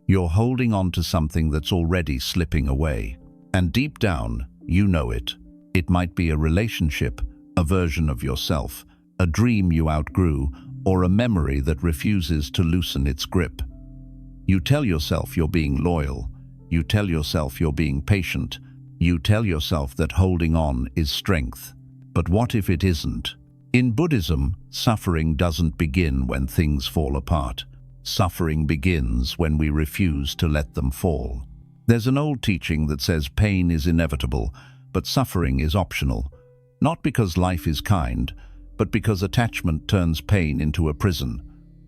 You're holding on to something that's already slipping away. And deep down, you know it. It might be a relationship, a version of yourself, a dream you outgrew, or a memory that refuses to loosen its grip. You tell yourself you're being loyal. You tell yourself you're being patient. You tell yourself that holding on is strength. But what if it isn't? In Buddhism, suffering doesn't begin when things fall apart. Suffering begins when we refuse to let them fall. There's an old teaching that says pain is inevitable, but suffering is optional. Not because life is kind, but because attachment turns pain into a prison.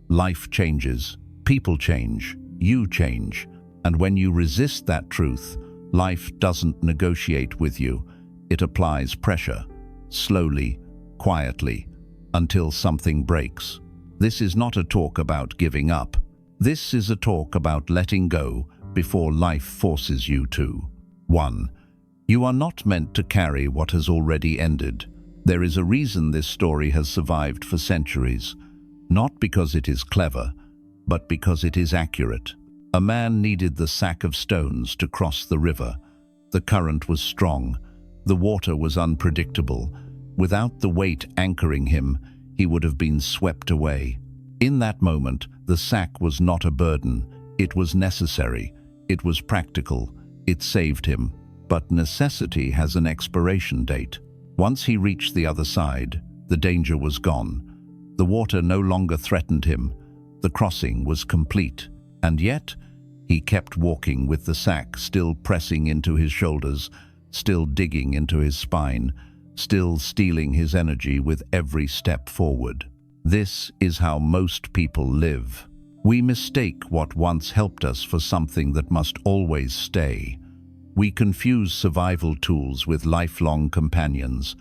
Life changes, people change, you change. And when you resist that truth, life doesn't negotiate with you. It applies pressure, slowly, quietly, until something breaks. This is not a talk about giving up. This is a talk about letting go before life forces you to. 1. You are not meant to carry what has already ended. There is a reason this story has survived for centuries. Not because it is clever, but because it is accurate. A man needed the sack of stones to cross the river. The current was strong. The water was unpredictable. Without the weight anchoring him, he would have been swept away. In that moment, the sack was not a burden. It was necessary. It was practical. It saved him. But necessity has an expiration date. Once he reached the other side, the danger was gone. The water no longer threatened him. The crossing was complete. And yet, he kept walking with the sack still pressing into his shoulders, still digging into his spine, still stealing his energy with every step forward. This is how most people live. We mistake what once helped us for something that must always stay. We confuse survival tools with lifelong companions.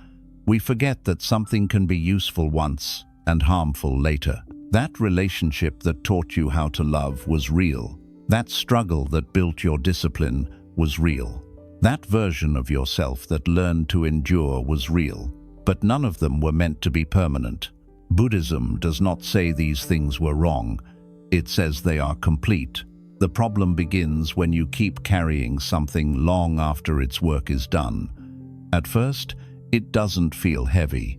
We forget that something can be useful once and harmful later. That relationship that taught you how to love was real. That struggle that built your discipline was real. That version of yourself that learned to endure was real. But none of them were meant to be permanent. Buddhism does not say these things were wrong. It says they are complete. The problem begins when you keep carrying something long after its work is done. At first, it doesn't feel heavy.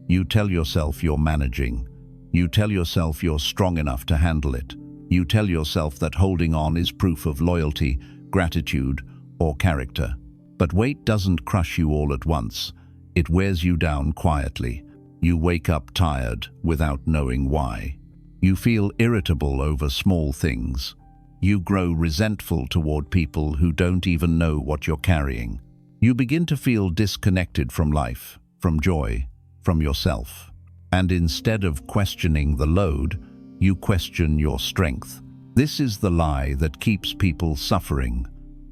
You tell yourself you're managing. You tell yourself you're strong enough to handle it. You tell yourself that holding on is proof of loyalty, gratitude, or character. But weight doesn't crush you all at once. It wears you down quietly. You wake up tired without knowing why. You feel irritable over small things. You grow resentful toward people who don't even know what you're carrying. You begin to feel disconnected from life, from joy, from yourself. And instead of questioning the load, you question your strength. This is the lie that keeps people suffering.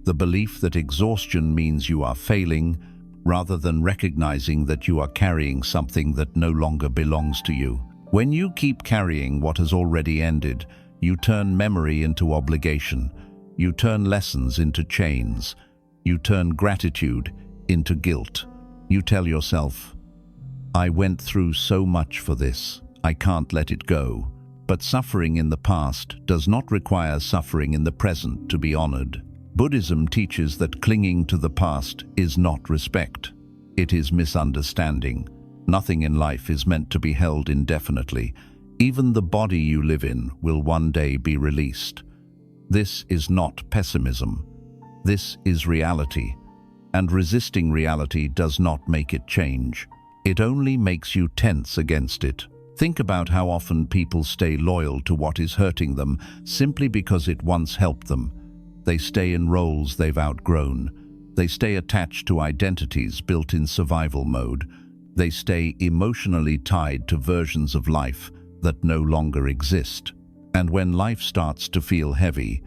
The belief that exhaustion means you are failing, rather than recognizing that you are carrying something that no longer belongs to you. When you keep carrying what has already ended, you turn memory into obligation. You turn lessons into chains. You turn gratitude into guilt. You tell yourself, I went through so much for this. I can't let it go. But suffering in the past does not require suffering in the present to be honored. Buddhism teaches that clinging to the past is not respect. It is misunderstanding. Nothing in life is meant to be held indefinitely. Even the body you live in will one day be released. This is not pessimism. This is reality. And resisting reality does not make it change. It only makes you tense against it. Think about how often people stay loyal to what is hurting them simply because it once helped them. They stay in roles they've outgrown. They stay attached to identities built in survival mode. They stay emotionally tied to versions of life that no longer exist. And when life starts to feel heavy,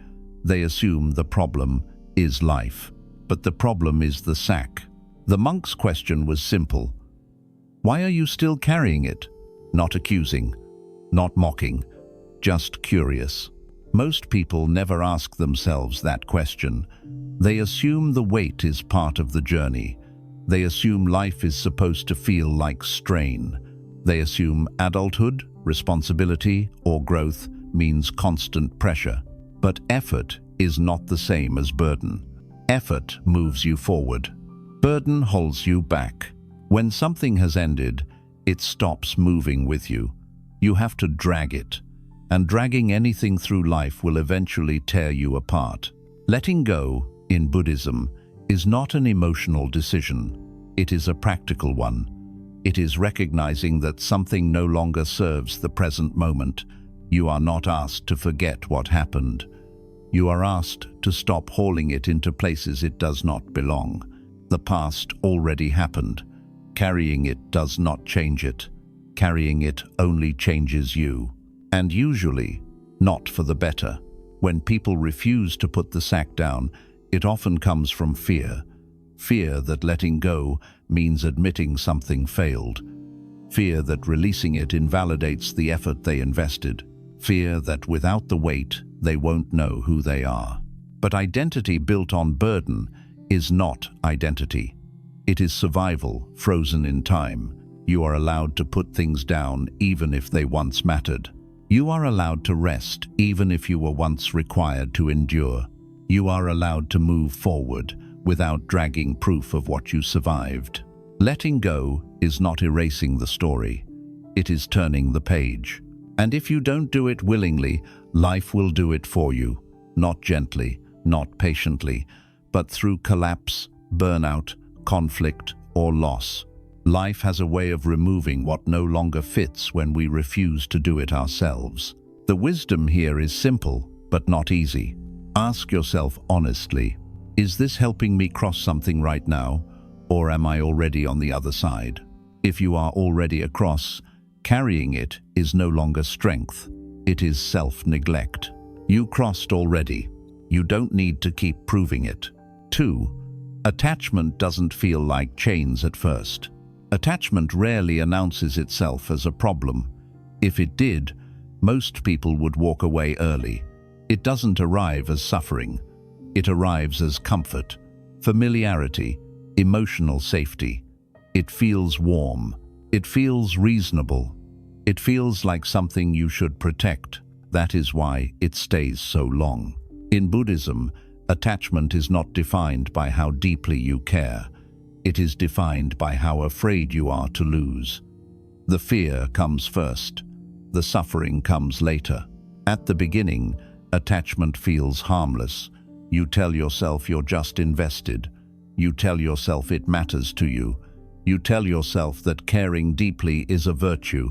they assume the problem is life. But the problem is the sack. The monk's question was simple. Why are you still carrying it? Not accusing, not mocking, just curious. Most people never ask themselves that question. They assume the weight is part of the journey. They assume life is supposed to feel like strain. They assume adulthood, responsibility, or growth means constant pressure. But effort is not the same as burden. Effort moves you forward. Burden holds you back. When something has ended, it stops moving with you. You have to drag it, and dragging anything through life will eventually tear you apart. Letting go, in Buddhism, is not an emotional decision. It is a practical one. It is recognizing that something no longer serves the present moment. You are not asked to forget what happened. You are asked to stop hauling it into places it does not belong. The past already happened. Carrying it does not change it. Carrying it only changes you. And usually, not for the better. When people refuse to put the sack down, it often comes from fear. Fear that letting go means admitting something failed. Fear that releasing it invalidates the effort they invested. Fear that without the weight, they won't know who they are. But identity built on burden is not identity. It is survival, frozen in time. You are allowed to put things down even if they once mattered. You are allowed to rest even if you were once required to endure. You are allowed to move forward without dragging proof of what you survived. Letting go is not erasing the story. It is turning the page. And if you don't do it willingly, life will do it for you. Not gently, not patiently, but through collapse, burnout, conflict, or loss. Life has a way of removing what no longer fits when we refuse to do it ourselves. The wisdom here is simple, but not easy. Ask yourself honestly, is this helping me cross something right now, or am I already on the other side? If you are already across, carrying it is no longer strength. It is self-neglect. You crossed already. You don't need to keep proving it. 2. Attachment doesn't feel like chains at first. Attachment rarely announces itself as a problem. If it did, most people would walk away early. It doesn't arrive as suffering. It arrives as comfort, familiarity, emotional safety. It feels warm. It feels reasonable. It feels like something you should protect. That is why it stays so long. In Buddhism, attachment is not defined by how deeply you care. It is defined by how afraid you are to lose. The fear comes first. The suffering comes later. At the beginning, attachment feels harmless. You tell yourself you're just invested. You tell yourself it matters to you. You tell yourself that caring deeply is a virtue,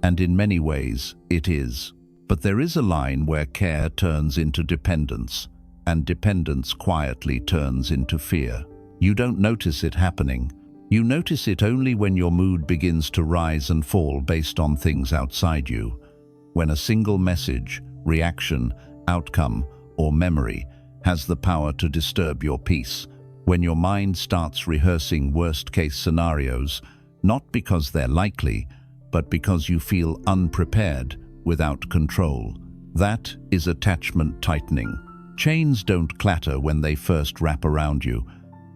and in many ways, it is. But there is a line where care turns into dependence, and dependence quietly turns into fear. You don't notice it happening. You notice it only when your mood begins to rise and fall based on things outside you. When a single message, reaction, outcome, or memory has the power to disturb your peace. When your mind starts rehearsing worst-case scenarios, not because they're likely, but because you feel unprepared, without control. That is attachment tightening. Chains don't clatter when they first wrap around you.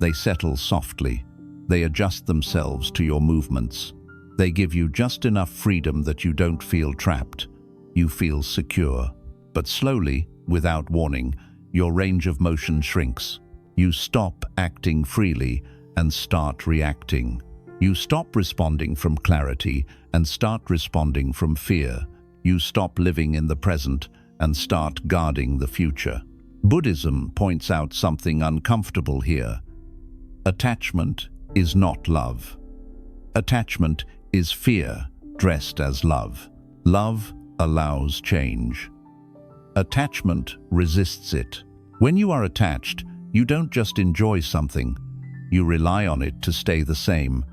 They settle softly. They adjust themselves to your movements. They give you just enough freedom that you don't feel trapped. You feel secure. But slowly, without warning, your range of motion shrinks. You stop acting freely and start reacting. You stop responding from clarity and start responding from fear. You stop living in the present and start guarding the future. Buddhism points out something uncomfortable here. Attachment is not love. Attachment is fear dressed as love. Love allows change. Attachment resists it. When you are attached, you don't just enjoy something, you rely on it to stay the same.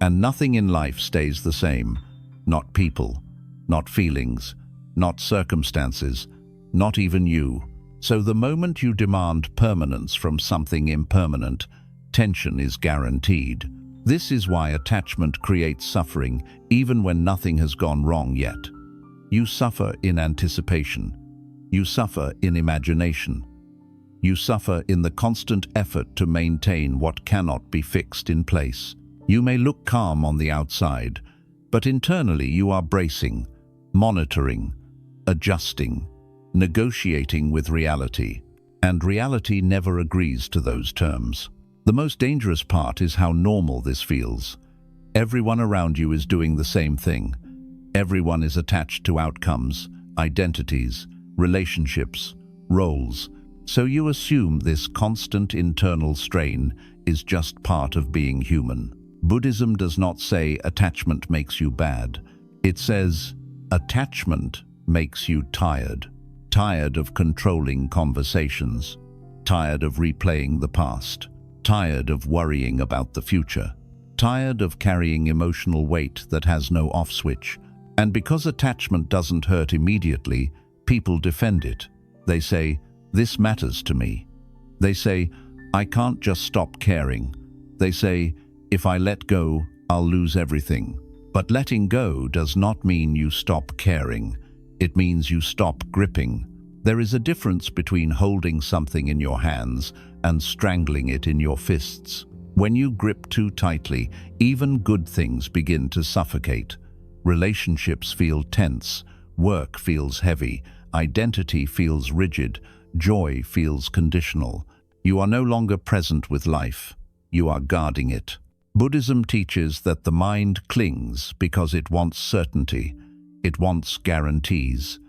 And nothing in life stays the same. Not people, not feelings, not circumstances, not even you. So the moment you demand permanence from something impermanent, tension is guaranteed. This is why attachment creates suffering even when nothing has gone wrong yet. You suffer in anticipation. You suffer in imagination. You suffer in the constant effort to maintain what cannot be fixed in place. You may look calm on the outside, but internally you are bracing, monitoring, adjusting, negotiating with reality. and reality never agrees to those terms. The most dangerous part is how normal this feels. Everyone around you is doing the same thing. Everyone is attached to outcomes, identities, relationships, roles. So you assume this constant internal strain is just part of being human. Buddhism does not say attachment makes you bad. It says attachment makes you tired. Tired of controlling conversations. Tired of replaying the past. Tired of worrying about the future. Tired of carrying emotional weight that has no off switch. And because attachment doesn't hurt immediately, people defend it. They say, "This matters to me." They say, "I can't just stop caring." They say, "If I let go, I'll lose everything." But letting go does not mean you stop caring. It means you stop gripping. There is a difference between holding something in your hands and strangling it in your fists. When you grip too tightly, even good things begin to suffocate. Relationships feel tense, work feels heavy, identity feels rigid, joy feels conditional. You are no longer present with life. You are guarding it. Buddhism teaches that the mind clings because it wants certainty. It wants guarantees.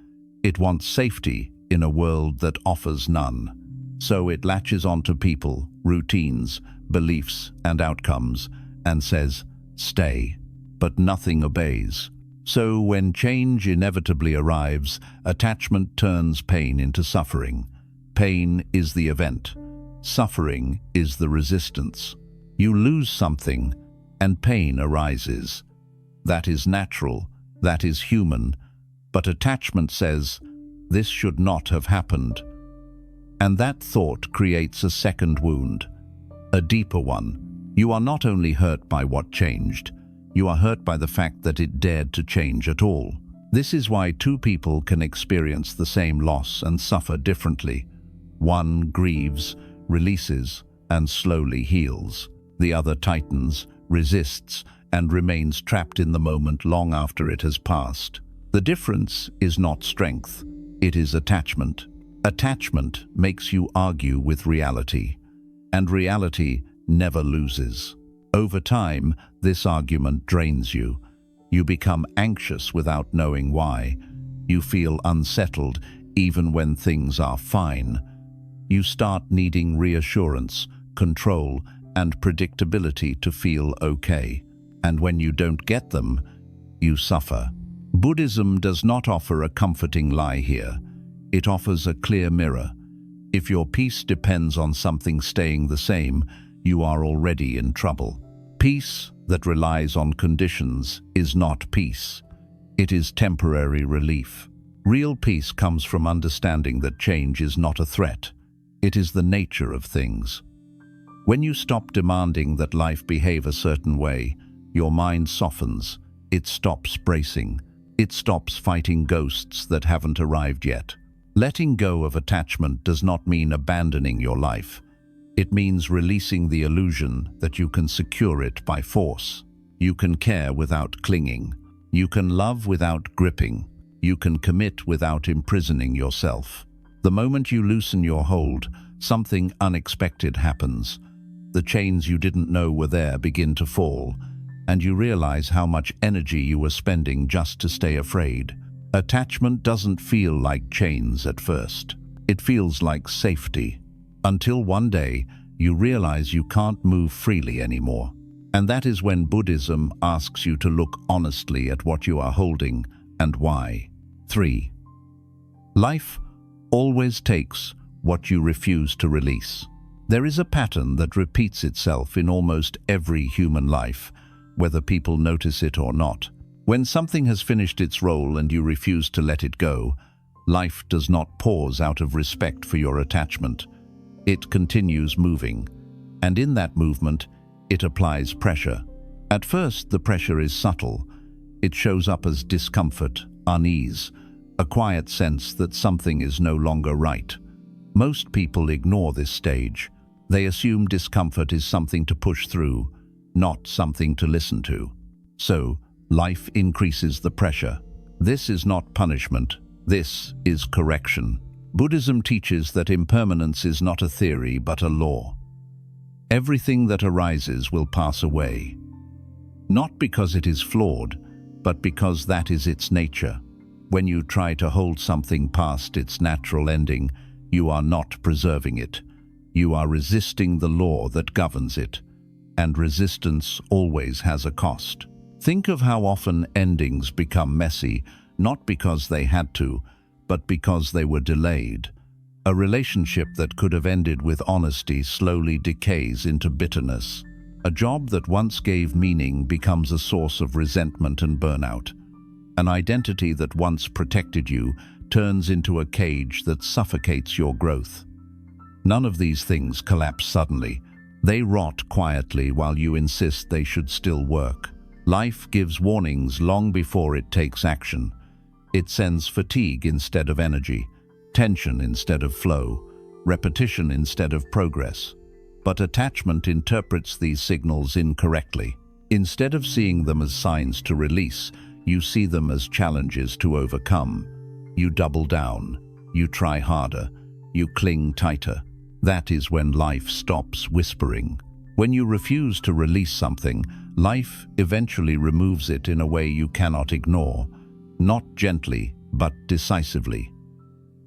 It wants safety in a world that offers none. So it latches onto people, routines, beliefs, and outcomes, and says, "Stay." But nothing obeys. So when change inevitably arrives, attachment turns pain into suffering. Pain is the event. Suffering is the resistance. You lose something, and pain arises. That is natural, that is human, but attachment says, "This should not have happened." And that thought creates a second wound, a deeper one. You are not only hurt by what changed, you are hurt by the fact that it dared to change at all. This is why two people can experience the same loss and suffer differently. One grieves, releases, and slowly heals. The other tightens, resists, and remains trapped in the moment long after it has passed. The difference is not strength, it is attachment. Attachment makes you argue with reality, and reality never loses. Over time, this argument drains you. You become anxious without knowing why. You feel unsettled even when things are fine. You start needing reassurance, control, and predictability to feel okay. And when you don't get them, you suffer. Buddhism does not offer a comforting lie here. It offers a clear mirror. If your peace depends on something staying the same, you are already in trouble. Peace that relies on conditions is not peace. It is temporary relief. Real peace comes from understanding that change is not a threat. It is the nature of things. When you stop demanding that life behave a certain way, your mind softens. It stops bracing. It stops fighting ghosts that haven't arrived yet. Letting go of attachment does not mean abandoning your life. It means releasing the illusion that you can secure it by force. You can care without clinging. You can love without gripping. You can commit without imprisoning yourself. The moment you loosen your hold, something unexpected happens. The chains you didn't know were there begin to fall, and you realize how much energy you were spending just to stay afraid. Attachment doesn't feel like chains at first. It feels like safety. Until one day, you realize you can't move freely anymore. And that is when Buddhism asks you to look honestly at what you are holding and why. 3. Life always takes what you refuse to release. There is a pattern that repeats itself in almost every human life, whether people notice it or not. When something has finished its role and you refuse to let it go, life does not pause out of respect for your attachment. It continues moving, and in that movement, it applies pressure. At first, the pressure is subtle. It shows up as discomfort, unease, a quiet sense that something is no longer right. Most people ignore this stage. They assume discomfort is something to push through, not something to listen to. So, life increases the pressure. This is not punishment. This is correction. Buddhism teaches that impermanence is not a theory but a law. Everything that arises will pass away, not because it is flawed, but because that is its nature. When you try to hold something past its natural ending, you are not preserving it. You are resisting the law that governs it, and resistance always has a cost. Think of how often endings become messy, not because they had to, but because they were delayed. A relationship that could have ended with honesty slowly decays into bitterness. A job that once gave meaning becomes a source of resentment and burnout. An identity that once protected you turns into a cage that suffocates your growth. None of these things collapse suddenly. They rot quietly while you insist they should still work. Life gives warnings long before it takes action. It sends fatigue instead of energy, tension instead of flow, repetition instead of progress. But attachment interprets these signals incorrectly. Instead of seeing them as signs to release, you see them as challenges to overcome. You double down, you try harder, you cling tighter. That is when life stops whispering. When you refuse to release something, life eventually removes it in a way you cannot ignore, not gently, but decisively.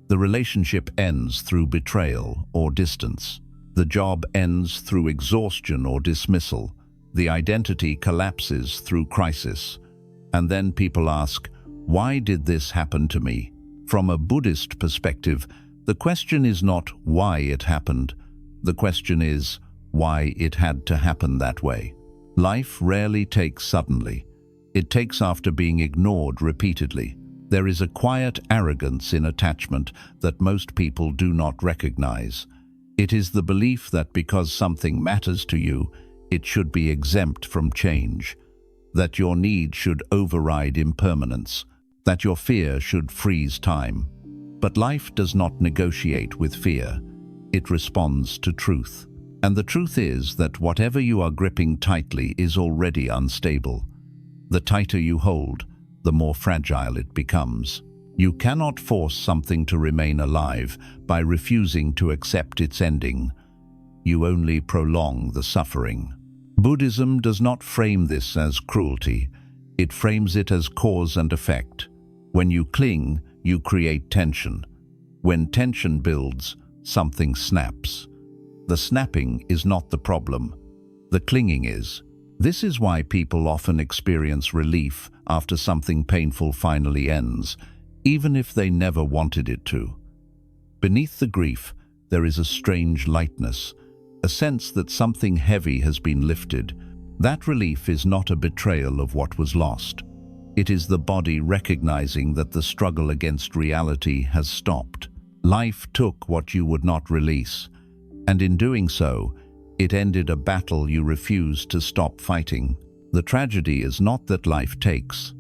The relationship ends through betrayal or distance. The job ends through exhaustion or dismissal. The identity collapses through crisis. And then people ask, why did this happen to me? From a Buddhist perspective, the question is not why it happened. The question is why it had to happen that way. Life rarely takes suddenly. It takes after being ignored repeatedly. There is a quiet arrogance in attachment that most people do not recognize. It is the belief that because something matters to you, it should be exempt from change, that your need should override impermanence, that your fear should freeze time. But life does not negotiate with fear. It responds to truth. And the truth is that whatever you are gripping tightly is already unstable. The tighter you hold, the more fragile it becomes. You cannot force something to remain alive by refusing to accept its ending. You only prolong the suffering. Buddhism does not frame this as cruelty. It frames it as cause and effect. When you cling, you create tension. When tension builds, something snaps. The snapping is not the problem. The clinging is. This is why people often experience relief after something painful finally ends, even if they never wanted it to. Beneath the grief, there is a strange lightness, a sense that something heavy has been lifted. That relief is not a betrayal of what was lost. It is the body recognizing that the struggle against reality has stopped. Life took what you would not release, and in doing so, it ended a battle you refused to stop fighting. The tragedy is not that life takes.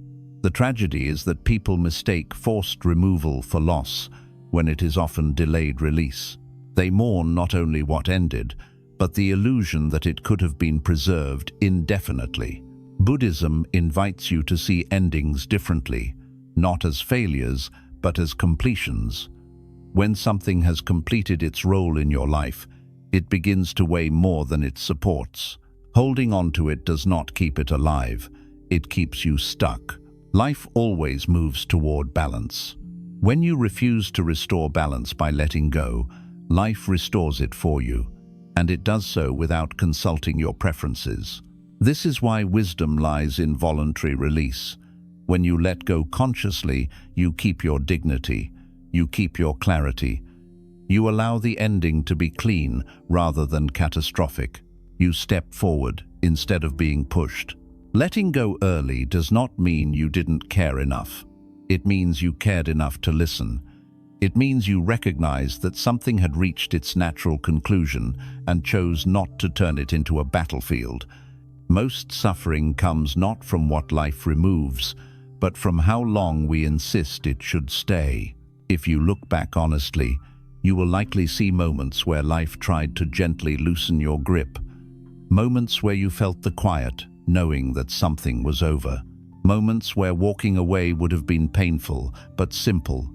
The tragedy is that people mistake forced removal for loss when it is often delayed release. They mourn not only what ended, but the illusion that it could have been preserved indefinitely. Buddhism invites you to see endings differently, not as failures, but as completions. When something has completed its role in your life, it begins to weigh more than it supports. Holding on to it does not keep it alive. It keeps you stuck. Life always moves toward balance. When you refuse to restore balance by letting go, life restores it for you, and it does so without consulting your preferences. This is why wisdom lies in voluntary release. When you let go consciously, you keep your dignity, you keep your clarity. You allow the ending to be clean rather than catastrophic. You step forward instead of being pushed. Letting go early does not mean you didn't care enough. It means you cared enough to listen. It means you recognized that something had reached its natural conclusion and chose not to turn it into a battlefield. Most suffering comes not from what life removes, but from how long we insist it should stay. If you look back honestly, you will likely see moments where life tried to gently loosen your grip. Moments where you felt the quiet, knowing that something was over. Moments where walking away would have been painful, but simple.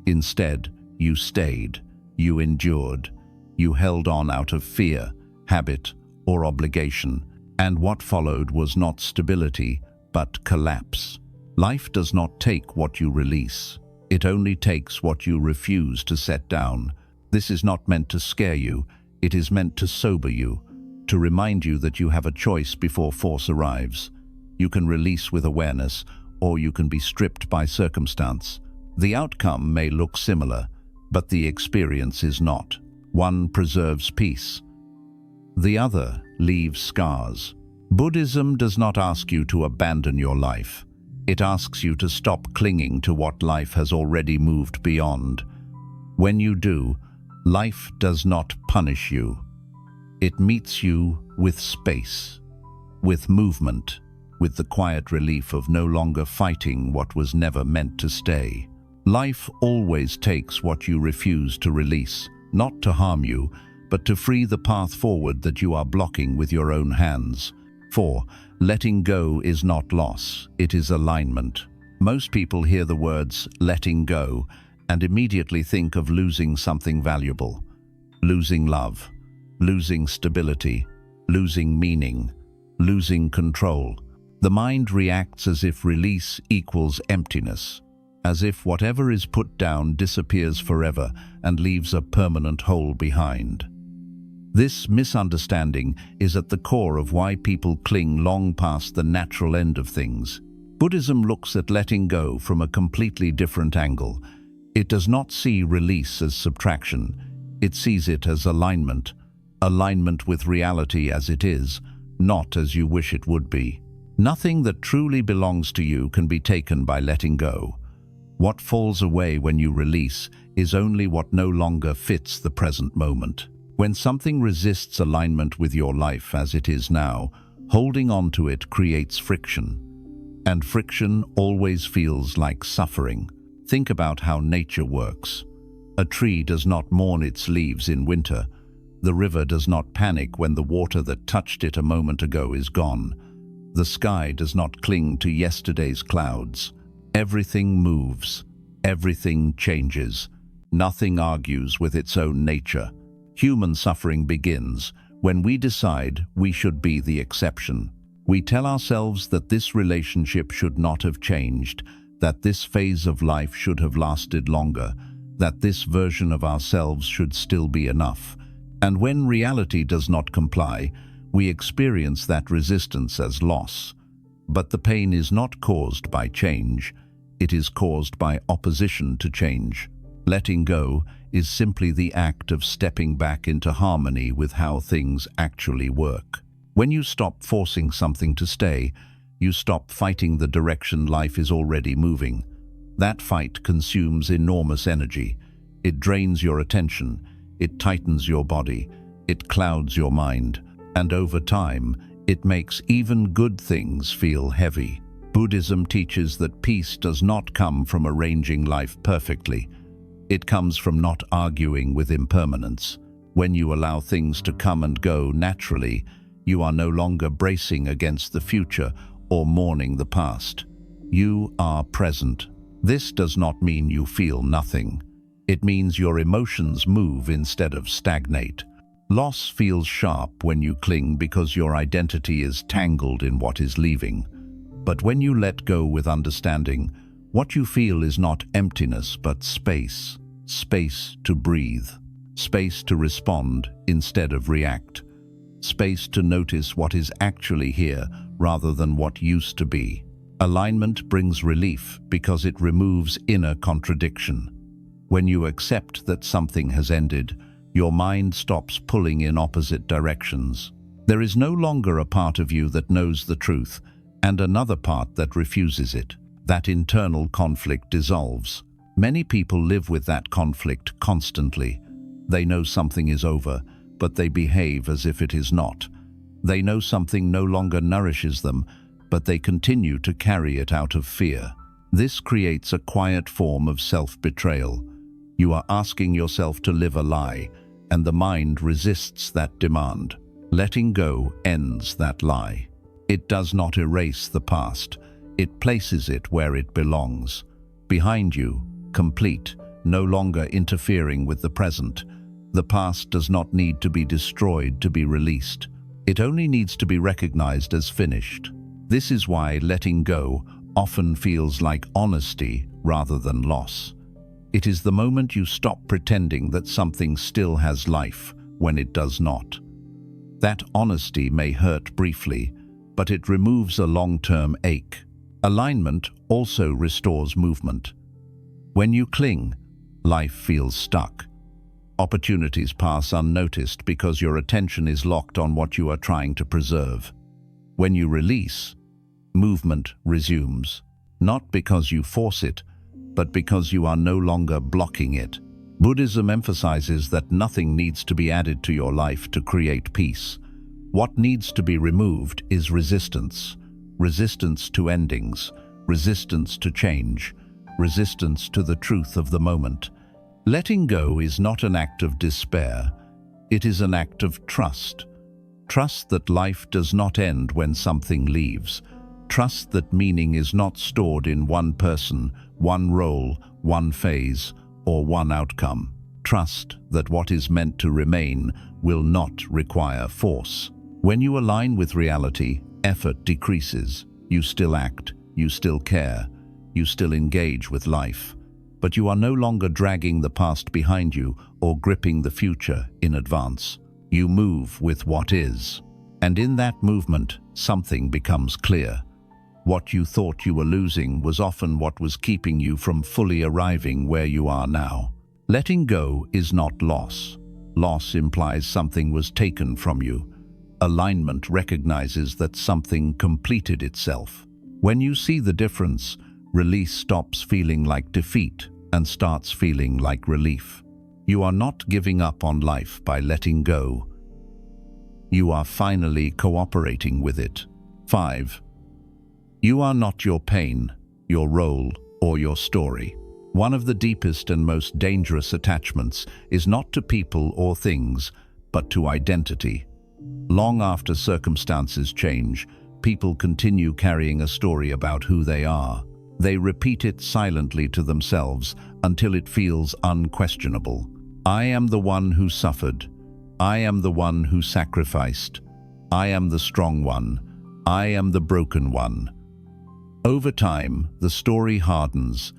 Instead, You stayed. You endured. You held on out of fear, habit, or obligation. And what followed was not stability, but collapse. Life does not take what you release. It only takes what you refuse to set down. This is not meant to scare you. It is meant to sober you, to remind you that you have a choice before force arrives. You can release with awareness, or you can be stripped by circumstance. The outcome may look similar, but the experience is not. One preserves peace. The other leaves scars. Buddhism does not ask you to abandon your life. It asks you to stop clinging to what life has already moved beyond. When you do, life does not punish you. It meets you with space, with movement, with the quiet relief of no longer fighting what was never meant to stay. Life always takes what you refuse to release, not to harm you, but to free the path forward that you are blocking with your own hands. For letting go is not loss, it is alignment. Most people hear the words letting go and immediately think of losing something valuable. Losing love, losing stability, losing meaning, losing control. The mind reacts as if release equals emptiness, as if whatever is put down disappears forever and leaves a permanent hole behind. This misunderstanding is at the core of why people cling long past the natural end of things. Buddhism looks at letting go from a completely different angle. It does not see release as subtraction. It sees it as alignment. Alignment with reality as it is, not as you wish it would be. Nothing that truly belongs to you can be taken by letting go. What falls away when you release is only what no longer fits the present moment. When something resists alignment with your life as it is now, holding on to it creates friction. And friction always feels like suffering. Think about how nature works. A tree does not mourn its leaves in winter. The river does not panic when the water that touched it a moment ago is gone. The sky does not cling to yesterday's clouds. Everything moves. Everything changes. Nothing argues with its own nature. Human suffering begins when we decide we should be the exception. We tell ourselves that this relationship should not have changed, that this phase of life should have lasted longer, that this version of ourselves should still be enough. And when reality does not comply, we experience that resistance as loss. But the pain is not caused by change. It is caused by opposition to change. Letting go is simply the act of stepping back into harmony with how things actually work. When you stop forcing something to stay, you stop fighting the direction life is already moving. That fight consumes enormous energy. It drains your attention, it tightens your body, it clouds your mind, and over time, it makes even good things feel heavy. Buddhism teaches that peace does not come from arranging life perfectly. It comes from not arguing with impermanence. When you allow things to come and go naturally, you are no longer bracing against the future or mourning the past. You are present. This does not mean you feel nothing. It means your emotions move instead of stagnate. Loss feels sharp when you cling because your identity is tangled in what is leaving. But when you let go with understanding, what you feel is not emptiness but space. Space to breathe. Space to respond instead of react. Space to notice what is actually here rather than what used to be. Alignment brings relief because it removes inner contradiction. When you accept that something has ended, your mind stops pulling in opposite directions. There is no longer a part of you that knows the truth and another part that refuses it. That internal conflict dissolves. Many people live with that conflict constantly. They know something is over, but they behave as if it is not. They know something no longer nourishes them, but they continue to carry it out of fear. This creates a quiet form of self-betrayal. You are asking yourself to live a lie, and the mind resists that demand. Letting go ends that lie. It does not erase the past. It places it where it belongs. Behind you, complete, no longer interfering with the present. The past does not need to be destroyed to be released. It only needs to be recognized as finished. This is why letting go often feels like honesty rather than loss. It is the moment you stop pretending that something still has life when it does not. That honesty may hurt briefly, but it removes a long-term ache. Alignment also restores movement. When you cling, life feels stuck. Opportunities pass unnoticed because your attention is locked on what you are trying to preserve. When you release, movement resumes, not because you force it, but because you are no longer blocking it. Buddhism emphasizes that nothing needs to be added to your life to create peace. What needs to be removed is resistance. Resistance to endings, resistance to change, resistance to the truth of the moment. Letting go is not an act of despair. It is an act of trust. Trust that life does not end when something leaves. Trust that meaning is not stored in one person, one role, one phase, or one outcome. Trust that what is meant to remain will not require force. When you align with reality, effort decreases. You still act, you still care, you still engage with life. But you are no longer dragging the past behind you or gripping the future in advance. You move with what is. And in that movement, something becomes clear. What you thought you were losing was often what was keeping you from fully arriving where you are now. Letting go is not loss. Loss implies something was taken from you. Alignment recognizes that something completed itself. When you see the difference, release stops feeling like defeat and starts feeling like relief. You are not giving up on life by letting go. You are finally cooperating with it. 5. You are not your pain, your role, or your story. One of the deepest and most dangerous attachments is not to people or things, but to identity. Long after circumstances change, people continue carrying a story about who they are. They repeat it silently to themselves until it feels unquestionable. I am the one who suffered. I am the one who sacrificed. I am the strong one. I am the broken one. Over time, the story hardens,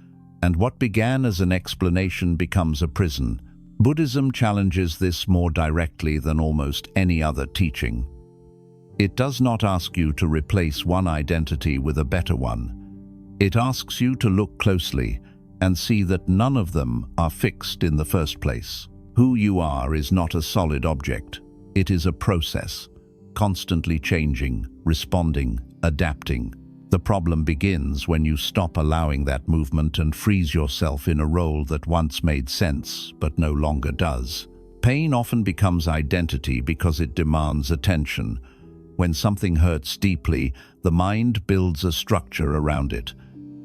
and what began as an explanation becomes a prison. Buddhism challenges this more directly than almost any other teaching. It does not ask you to replace one identity with a better one. It asks you to look closely and see that none of them are fixed in the first place. Who you are is not a solid object. It is a process, constantly changing, responding, adapting. The problem begins when you stop allowing that movement and freeze yourself in a role that once made sense but no longer does. Pain often becomes identity because it demands attention. When something hurts deeply, the mind builds a structure around it.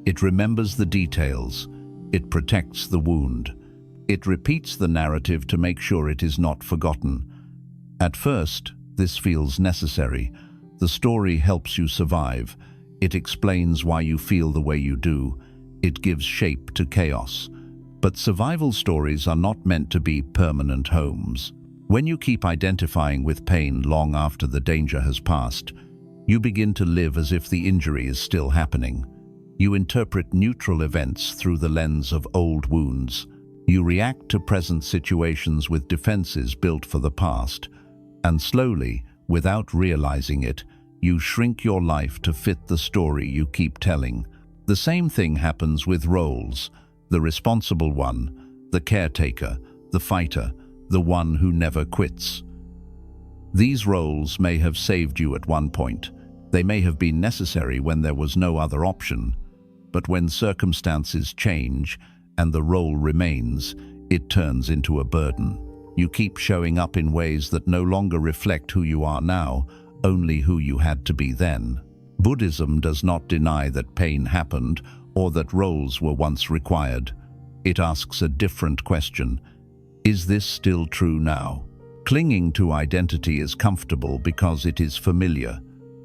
It remembers the details. It protects the wound. It repeats the narrative to make sure it is not forgotten. At first, this feels necessary. The story helps you survive. It explains why you feel the way you do. It gives shape to chaos. But survival stories are not meant to be permanent homes. When you keep identifying with pain long after the danger has passed, you begin to live as if the injury is still happening. You interpret neutral events through the lens of old wounds. You react to present situations with defenses built for the past. And slowly, without realizing it, you shrink your life to fit the story you keep telling. The same thing happens with roles. The responsible one, the caretaker, the fighter, the one who never quits. These roles may have saved you at one point. They may have been necessary when there was no other option. But when circumstances change and the role remains, it turns into a burden. You keep showing up in ways that no longer reflect who you are now, only who you had to be then. Buddhism does not deny that pain happened or that roles were once required. It asks a different question. Is this still true now? Clinging to identity is comfortable because it is familiar.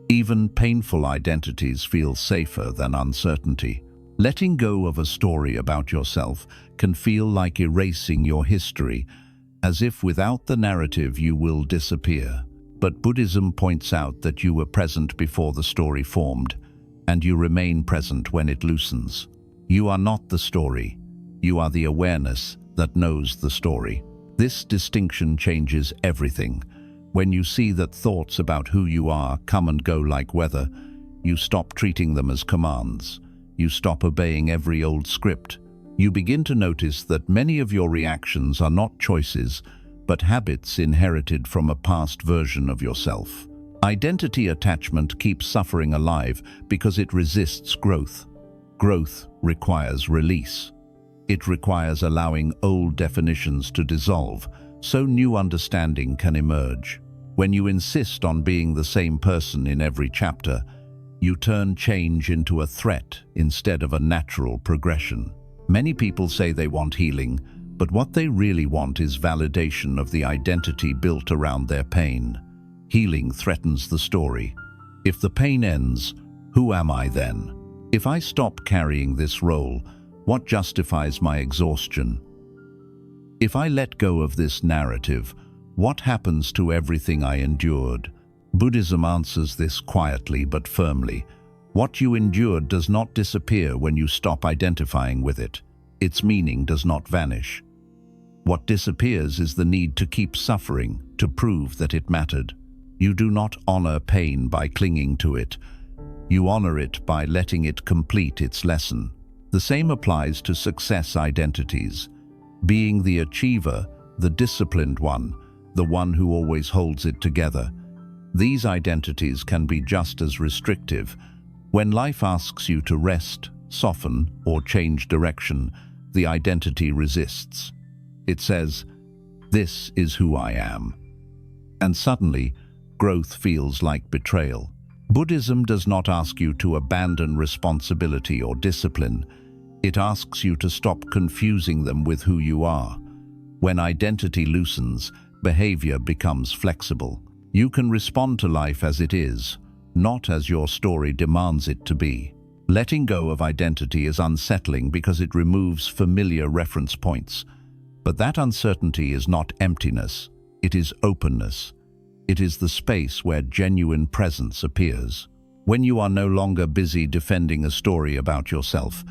Even painful identities feel safer than uncertainty. Letting go of a story about yourself can feel like erasing your history, as if without the narrative you will disappear. But Buddhism points out that you were present before the story formed, and you remain present when it loosens. You are not the story. You are the awareness that knows the story. This distinction changes everything. When you see that thoughts about who you are come and go like weather, you stop treating them as commands. You stop obeying every old script. You begin to notice that many of your reactions are not choices, but habits inherited from a past version of yourself. Identity attachment keeps suffering alive because it resists growth. Growth requires release. It requires allowing old definitions to dissolve so new understanding can emerge. When you insist on being the same person in every chapter, you turn change into a threat instead of a natural progression. Many people say they want healing, but what they really want is validation of the identity built around their pain. Healing threatens the story. If the pain ends, who am I then? If I stop carrying this role, what justifies my exhaustion? If I let go of this narrative, what happens to everything I endured? Buddhism answers this quietly but firmly. What you endured does not disappear when you stop identifying with it. Its meaning does not vanish. What disappears is the need to keep suffering, to prove that it mattered. You do not honor pain by clinging to it. You honor it by letting it complete its lesson. The same applies to success identities. Being the achiever, the disciplined one, the one who always holds it together. These identities can be just as restrictive. When life asks you to rest, soften, or change direction, the identity resists. It says, "This is who I am." And suddenly, growth feels like betrayal. Buddhism does not ask you to abandon responsibility or discipline. It asks you to stop confusing them with who you are. When identity loosens, behavior becomes flexible. You can respond to life as it is, not as your story demands it to be. Letting go of identity is unsettling because it removes familiar reference points. But that uncertainty is not emptiness, it is openness. It is the space where genuine presence appears. When you are no longer busy defending a story about yourself,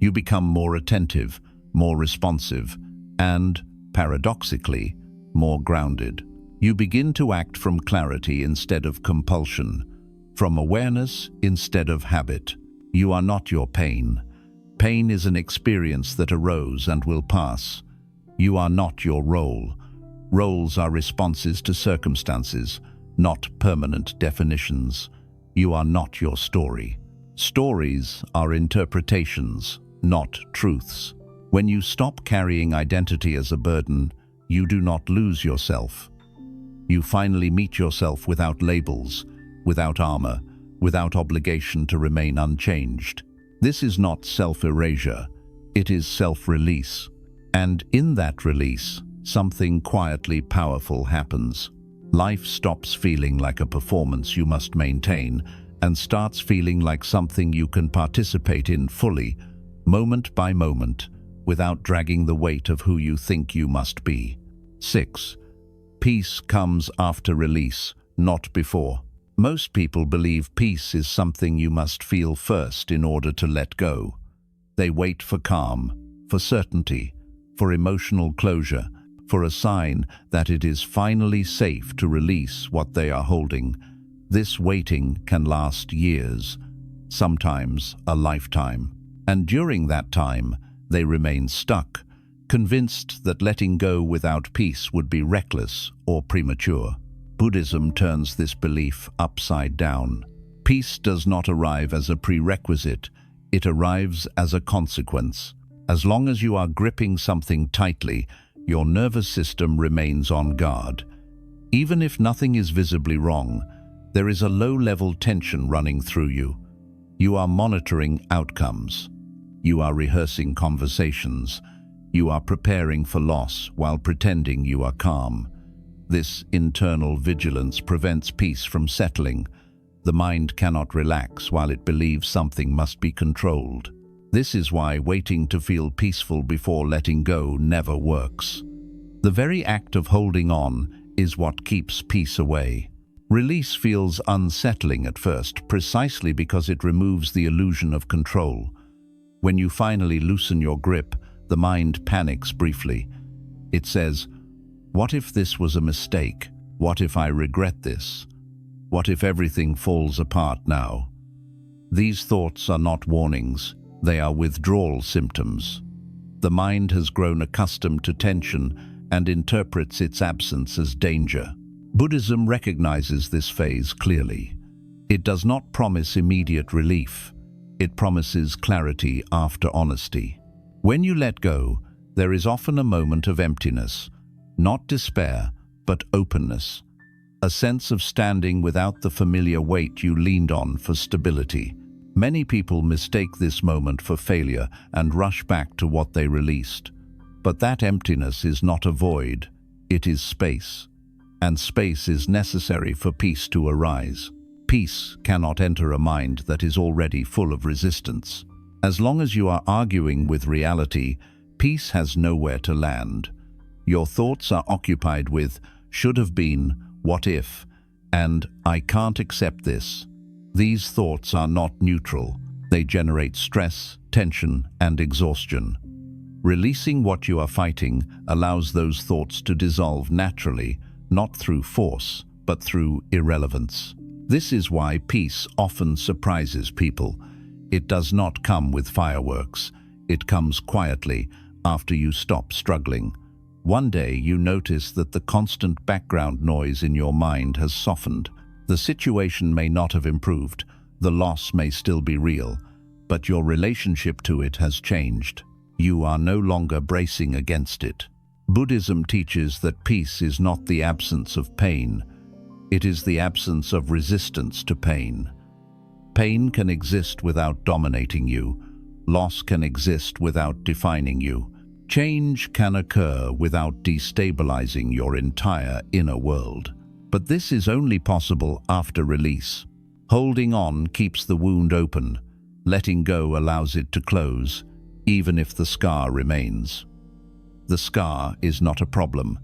you become more attentive, more responsive, and, paradoxically, more grounded. You begin to act from clarity instead of compulsion, from awareness instead of habit. You are not your pain. Pain is an experience that arose and will pass. You are not your role. Roles are responses to circumstances, not permanent definitions. You are not your story. Stories are interpretations, not truths. When you stop carrying identity as a burden, you do not lose yourself. You finally meet yourself without labels, without armor, without obligation to remain unchanged. This is not self-erasure, it is self-release. And in that release, something quietly powerful happens. Life stops feeling like a performance you must maintain and starts feeling like something you can participate in fully, moment by moment, without dragging the weight of who you think you must be. 6. Peace comes after release, not before. Most people believe peace is something you must feel first in order to let go. They wait for calm, for certainty, for emotional closure, for a sign that it is finally safe to release what they are holding. This waiting can last years, sometimes a lifetime. And during that time, they remain stuck, convinced that letting go without peace would be reckless or premature. Buddhism turns this belief upside down. Peace does not arrive as a prerequisite, it arrives as a consequence. As long as you are gripping something tightly, your nervous system remains on guard. Even if nothing is visibly wrong, there is a low-level tension running through you. You are monitoring outcomes. You are rehearsing conversations. You are preparing for loss while pretending you are calm. This internal vigilance prevents peace from settling. The mind cannot relax while it believes something must be controlled. This is why waiting to feel peaceful before letting go never works. The very act of holding on is what keeps peace away. Release feels unsettling at first, precisely because it removes the illusion of control. When you finally loosen your grip, the mind panics briefly. It says, "What if this was a mistake? What if I regret this? What if everything falls apart now?" These thoughts are not warnings, they are withdrawal symptoms. The mind has grown accustomed to tension and interprets its absence as danger. Buddhism recognizes this phase clearly. It does not promise immediate relief. It promises clarity after honesty. When you let go, there is often a moment of emptiness, not despair, but openness. A sense of standing without the familiar weight you leaned on for stability. Many people mistake this moment for failure and rush back to what they released. But that emptiness is not a void, it is space. And space is necessary for peace to arise. Peace cannot enter a mind that is already full of resistance. As long as you are arguing with reality, peace has nowhere to land. Your thoughts are occupied with "should have been," "what if," and "I can't accept this." These thoughts are not neutral. They generate stress, tension, and exhaustion. Releasing what you are fighting allows those thoughts to dissolve naturally, not through force, but through irrelevance. This is why peace often surprises people. It does not come with fireworks. It comes quietly after you stop struggling. One day you notice that the constant background noise in your mind has softened. The situation may not have improved, the loss may still be real, but your relationship to it has changed. You are no longer bracing against it. Buddhism teaches that peace is not the absence of pain. It is the absence of resistance to pain. Pain can exist without dominating you. Loss can exist without defining you. Change can occur without destabilizing your entire inner world. But this is only possible after release. Holding on keeps the wound open. Letting go allows it to close, even if the scar remains. The scar is not a problem.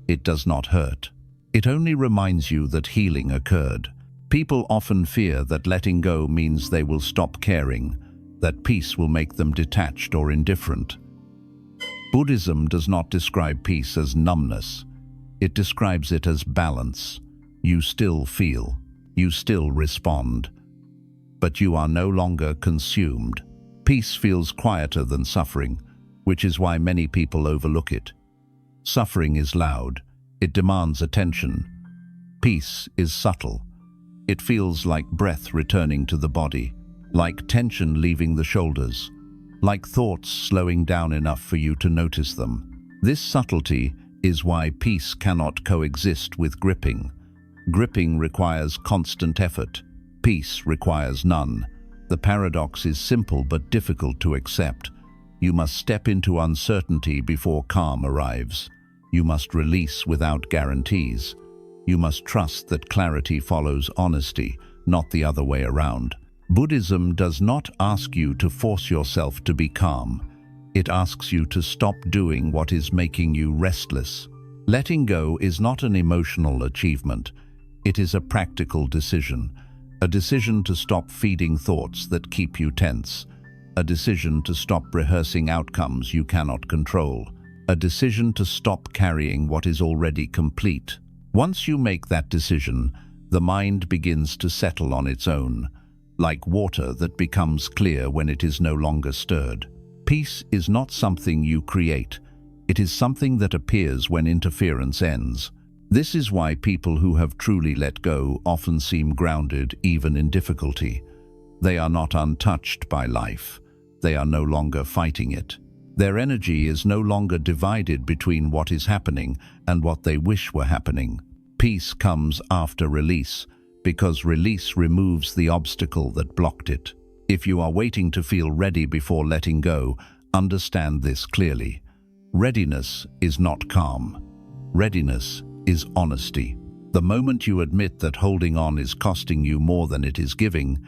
It does not hurt. It only reminds you that healing occurred. People often fear that letting go means they will stop caring, that peace will make them detached or indifferent. Buddhism does not describe peace as numbness. It describes it as balance. You still feel, you still respond, but you are no longer consumed. Peace feels quieter than suffering, which is why many people overlook it. Suffering is loud. It demands attention. Peace is subtle. It feels like breath returning to the body, like tension leaving the shoulders, like thoughts slowing down enough for you to notice them. This subtlety is why peace cannot coexist with gripping. Gripping requires constant effort. Peace requires none. The paradox is simple but difficult to accept. You must step into uncertainty before calm arrives. You must release without guarantees. You must trust that clarity follows honesty, not the other way around. Buddhism does not ask you to force yourself to be calm. It asks you to stop doing what is making you restless. Letting go is not an emotional achievement. It is a practical decision. A decision to stop feeding thoughts that keep you tense. A decision to stop rehearsing outcomes you cannot control. A decision to stop carrying what is already complete. Once you make that decision, the mind begins to settle on its own, like water that becomes clear when it is no longer stirred. Peace is not something you create. It is something that appears when interference ends. This is why people who have truly let go often seem grounded even in difficulty. They are not untouched by life. They are no longer fighting it. Their energy is no longer divided between what is happening and what they wish were happening. Peace comes after release, because release removes the obstacle that blocked it. If you are waiting to feel ready before letting go, understand this clearly. Readiness is not calm. Readiness is honesty. The moment you admit that holding on is costing you more than it is giving,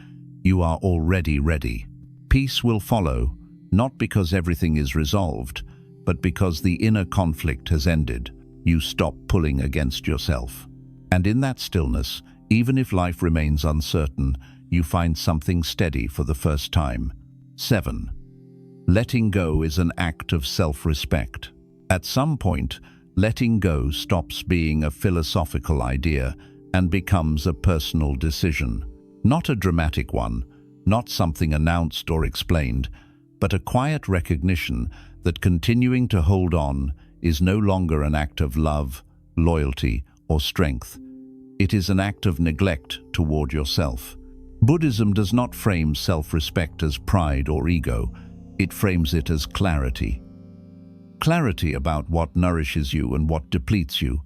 you are already ready. Peace will follow, not because everything is resolved, but because the inner conflict has ended. You stop pulling against yourself. And in that stillness, even if life remains uncertain, you find something steady for the first time. 7. Letting go is an act of self-respect. At some point, letting go stops being a philosophical idea and becomes a personal decision. Not a dramatic one, not something announced or explained, but a quiet recognition that continuing to hold on is no longer an act of love, loyalty, or strength. It is an act of neglect toward yourself. Buddhism does not frame self-respect as pride or ego. It frames it as clarity. Clarity about what nourishes you and what depletes you.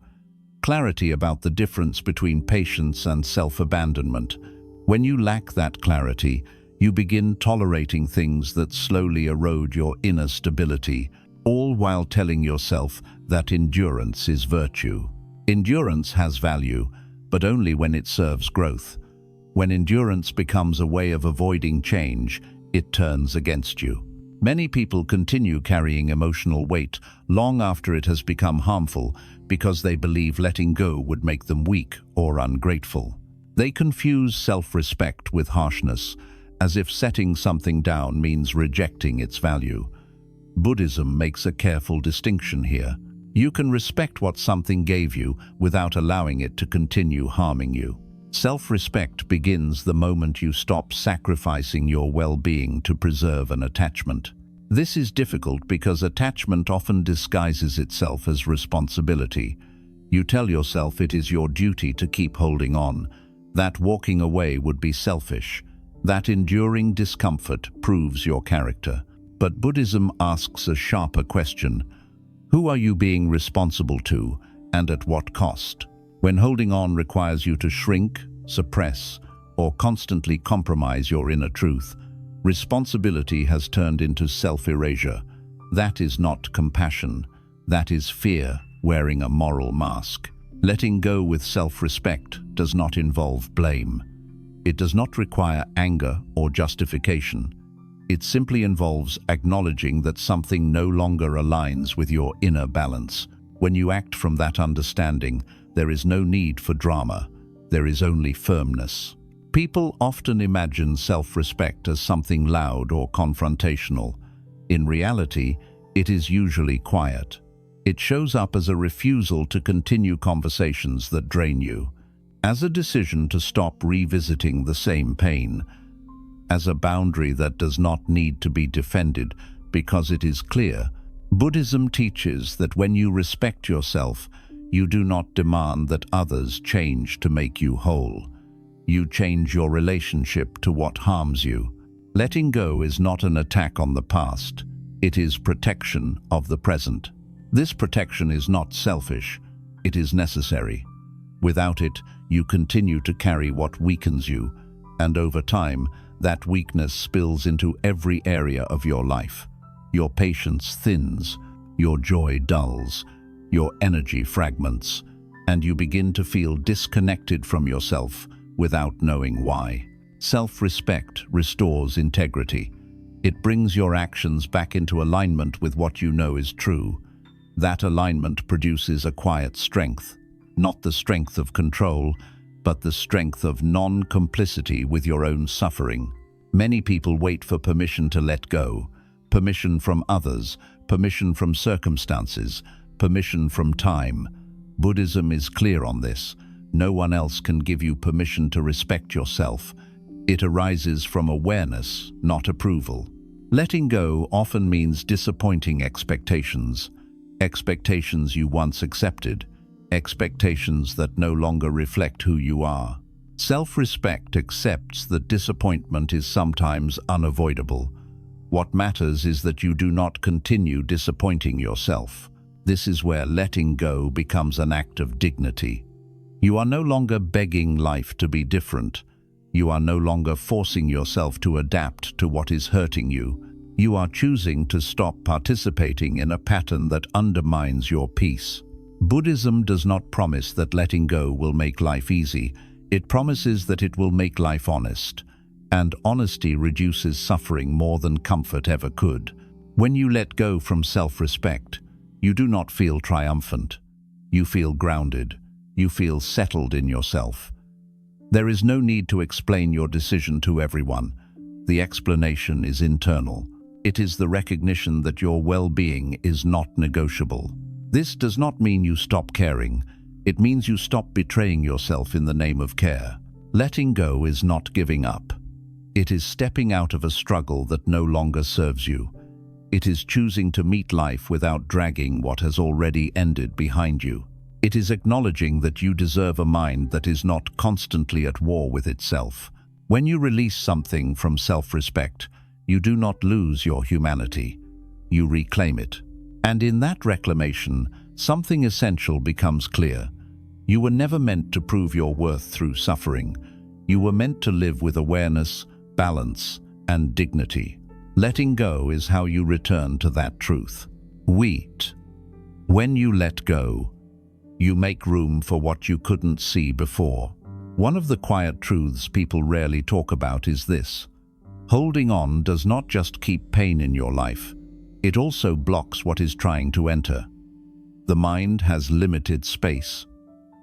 Clarity about the difference between patience and self-abandonment. When you lack that clarity, you begin tolerating things that slowly erode your inner stability, all while telling yourself that endurance is virtue. Endurance has value, but only when it serves growth. When endurance becomes a way of avoiding change, it turns against you. Many people continue carrying emotional weight long after it has become harmful because they believe letting go would make them weak or ungrateful. They confuse self-respect with harshness, as if setting something down means rejecting its value. Buddhism makes a careful distinction here. You can respect what something gave you without allowing it to continue harming you. Self-respect begins the moment you stop sacrificing your well-being to preserve an attachment. This is difficult because attachment often disguises itself as responsibility. You tell yourself it is your duty to keep holding on, that walking away would be selfish, that enduring discomfort proves your character. But Buddhism asks a sharper question. Who are you being responsible to, and at what cost? When holding on requires you to shrink, suppress, or constantly compromise your inner truth, responsibility has turned into self-erasure. That is not compassion. That is fear wearing a moral mask. Letting go with self-respect does not involve blame. It does not require anger or justification. It simply involves acknowledging that something no longer aligns with your inner balance. When you act from that understanding, there is no need for drama. There is only firmness. People often imagine self-respect as something loud or confrontational. In reality, it is usually quiet. It shows up as a refusal to continue conversations that drain you, as a decision to stop revisiting the same pain, as a boundary that does not need to be defended because it is clear. Buddhism teaches that when you respect yourself, you do not demand that others change to make you whole. You change your relationship to what harms you. Letting go is not an attack on the past. It is protection of the present. This protection is not selfish. It is necessary. Without it, you continue to carry what weakens you, and over time, that weakness spills into every area of your life. Your patience thins, your joy dulls, your energy fragments, and you begin to feel disconnected from yourself without knowing why. Self-respect restores integrity. It brings your actions back into alignment with what you know is true. That alignment produces a quiet strength, not the strength of control, but the strength of non-complicity with your own suffering. Many people wait for permission to let go, permission from others, permission from circumstances, permission from time. Buddhism is clear on this. No one else can give you permission to respect yourself. It arises from awareness, not approval. Letting go often means disappointing expectations, expectations you once accepted, expectations that no longer reflect who you are. Self-respect accepts that disappointment is sometimes unavoidable. What matters is that you do not continue disappointing yourself. This is where letting go becomes an act of dignity. You are no longer begging life to be different. You are no longer forcing yourself to adapt to what is hurting you. You are choosing to stop participating in a pattern that undermines your peace. Buddhism does not promise that letting go will make life easy. It promises that it will make life honest. And honesty reduces suffering more than comfort ever could. When you let go from self-respect, you do not feel triumphant. You feel grounded. You feel settled in yourself. There is no need to explain your decision to everyone. The explanation is internal. It is the recognition that your well-being is not negotiable. This does not mean you stop caring. It means you stop betraying yourself in the name of care. Letting go is not giving up. It is stepping out of a struggle that no longer serves you. It is choosing to meet life without dragging what has already ended behind you. It is acknowledging that you deserve a mind that is not constantly at war with itself. When you release something from self-respect, you do not lose your humanity. You reclaim it. And in that reclamation, something essential becomes clear. You were never meant to prove your worth through suffering. You were meant to live with awareness, balance, and dignity. Letting go is how you return to that truth. When you let go, you make room for what you couldn't see before. One of the quiet truths people rarely talk about is this. Holding on does not just keep pain in your life, it also blocks what is trying to enter. The mind has limited space.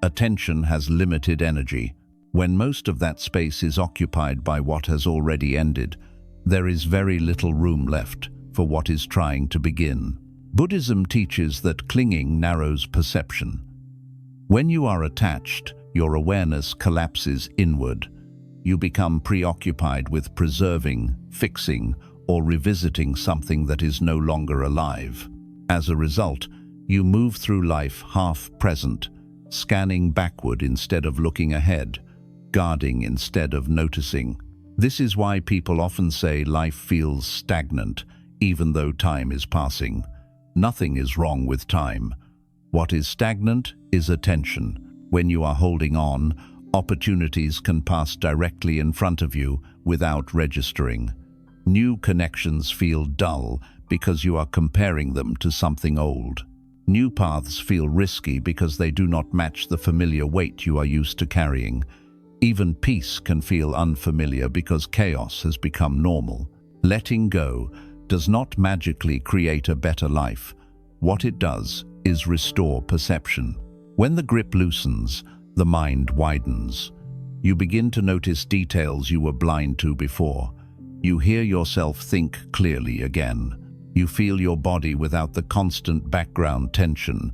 Attention has limited energy. When most of that space is occupied by what has already ended, there is very little room left for what is trying to begin. Buddhism teaches that clinging narrows perception. When you are attached, your awareness collapses inward. You become preoccupied with preserving, fixing, or revisiting something that is no longer alive. As a result, you move through life half-present, scanning backward instead of looking ahead, guarding instead of noticing. This is why people often say life feels stagnant, even though time is passing. Nothing is wrong with time. What is stagnant is attention. When you are holding on, opportunities can pass directly in front of you without registering. New connections feel dull because you are comparing them to something old. New paths feel risky because they do not match the familiar weight you are used to carrying. Even peace can feel unfamiliar because chaos has become normal. Letting go does not magically create a better life. What it does is restore perception. When the grip loosens, the mind widens. You begin to notice details you were blind to before. You hear yourself think clearly again. You feel your body without the constant background tension.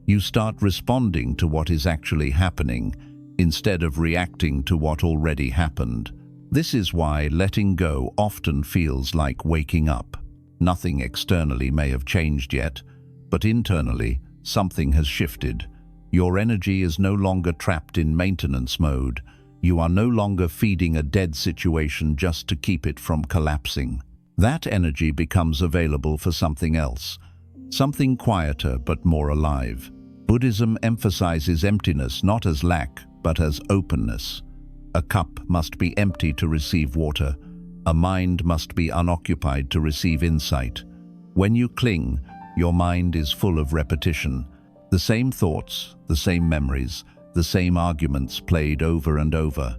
You start responding to what is actually happening, instead of reacting to what already happened. This is why letting go often feels like waking up. Nothing externally may have changed yet, but internally, something has shifted. Your energy is no longer trapped in maintenance mode. You are no longer feeding a dead situation just to keep it from collapsing. That energy becomes available for something else, something quieter but more alive. Buddhism emphasizes emptiness not as lack, but as openness. A cup must be empty to receive water. A mind must be unoccupied to receive insight. When you cling, your mind is full of repetition. The same thoughts, the same memories, the same arguments played over and over.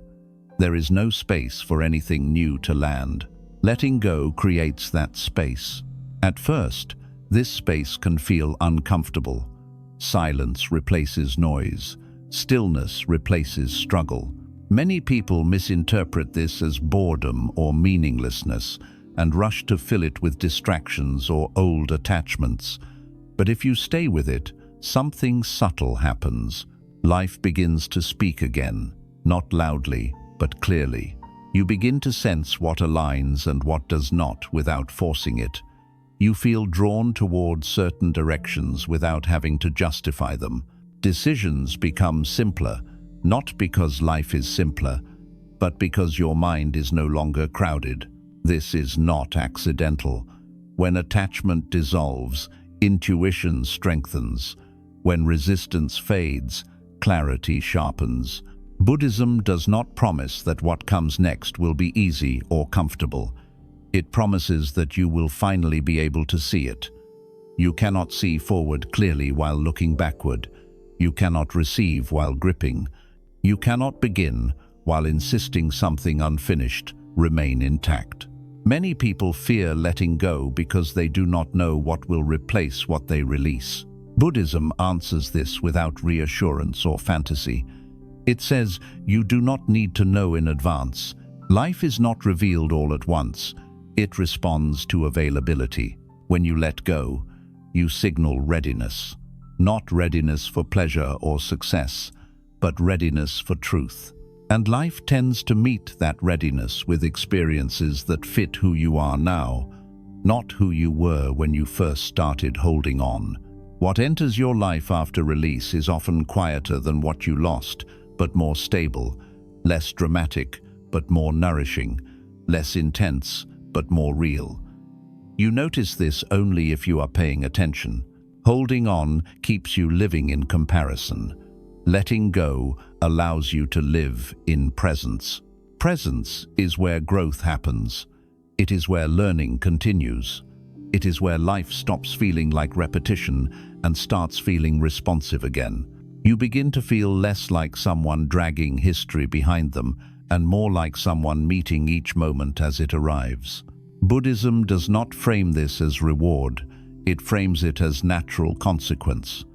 There is no space for anything new to land. Letting go creates that space. At first, this space can feel uncomfortable. Silence replaces noise. Stillness replaces struggle. Many people misinterpret this as boredom or meaninglessness and rush to fill it with distractions or old attachments. But if you stay with it, something subtle happens. Life begins to speak again, not loudly, but clearly. You begin to sense what aligns and what does not without forcing it. You feel drawn toward certain directions without having to justify them. Decisions become simpler, not because life is simpler, but because your mind is no longer crowded. This is not accidental. When attachment dissolves, intuition strengthens. When resistance fades, clarity sharpens. Buddhism does not promise that what comes next will be easy or comfortable. It promises that you will finally be able to see it. You cannot see forward clearly while looking backward. You cannot receive while gripping. You cannot begin while insisting something unfinished remain intact. Many people fear letting go because they do not know what will replace what they release. Buddhism answers this without reassurance or fantasy. It says you do not need to know in advance. Life is not revealed all at once. It responds to availability. When you let go, you signal readiness. Not readiness for pleasure or success, but readiness for truth. And life tends to meet that readiness with experiences that fit who you are now, not who you were when you first started holding on. What enters your life after release is often quieter than what you lost, but more stable, less dramatic, but more nourishing, less intense, but more real. You notice this only if you are paying attention. Holding on keeps you living in comparison. Letting go allows you to live in presence. Presence is where growth happens. It is where learning continues. It is where life stops feeling like repetition and starts feeling responsive again. You begin to feel less like someone dragging history behind them and more like someone meeting each moment as it arrives. Buddhism does not frame this as reward. It frames it as natural consequence.